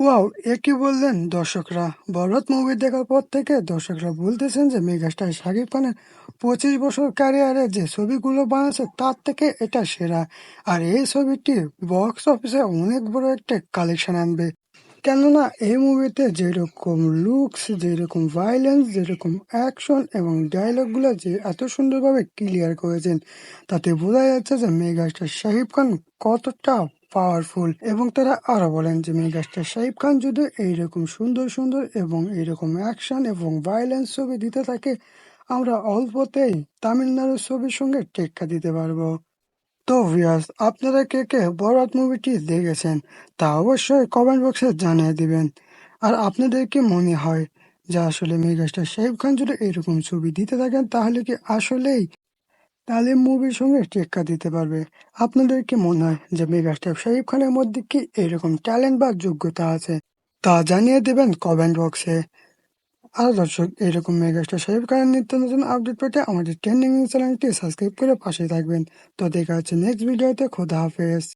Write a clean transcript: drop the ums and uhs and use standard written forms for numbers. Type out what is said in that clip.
Wow, এ কি বললেন দর্শকরা! বরবাদ মুভি দেখার পর থেকে দর্শকরা বলতেছেন যে মেগাস্টার শাকিব খানের 25 বছর ক্যারিয়ারে যে ছবিগুলো বানাচ্ছে তার থেকে এটা সেরা। আর এই ছবিটি বক্স অফিসে অনেক বড় একটা কালেকশন আনবে, কেননা এই মুভিতে যেরকম লুকস, যেরকম ভায়োলেন্স, যেরকম অ্যাকশন এবং ডায়লগগুলো যে এত সুন্দরভাবে ক্লিয়ার করেছেন, তাতে বোঝা যাচ্ছে যে মেগাস্টার শাকিব খান কতটা পাওয়ারফুল। এবং তারা আরো বলেন যে মেগাস্টার শাকিব খান যদি এইরকম সুন্দর সুন্দর এবং এইরকম অ্যাকশন এবং ভায়োলেন্স ছবি দিতে থাকে, আমরা অল্পতেই তামিলনাড়ুর ছবির সঙ্গে টেক্কা দিতে পারবো। তো ভিউয়ার্স, আপনারা কে কে বরবাদ মুভিটি দেখেছেন তা অবশ্যই কমেন্ট বক্সে জানিয়ে দিবেন। আর আপনাদের কি মনে হয় যে আসলে মেগাস্টার শাকিব খান যদি এরকম ছবি দিতে থাকেন তাহলে কি আসলেই তালিম মুভির সঙ্গে টেক্কা দিতে পারবে? আপনাদের কি মনে হয় যে মেগাস্টার শাকিব খানের মধ্যে কি এরকম ট্যালেন্ট বা যোগ্যতা আছে? তা জানিয়ে দেবেন কমেন্ট বক্সে। আর দর্শক, এরকম মেগাস্টার শাকিব খানের নিত্য নতুন আপডেট পেতে আমাদের ট্রেন্ডিং চ্যানেলটি সাবস্ক্রাইব করে পাশে থাকবেন। তো দেখা হচ্ছে নেক্সট ভিডিওতে। খোদা হাফেজ।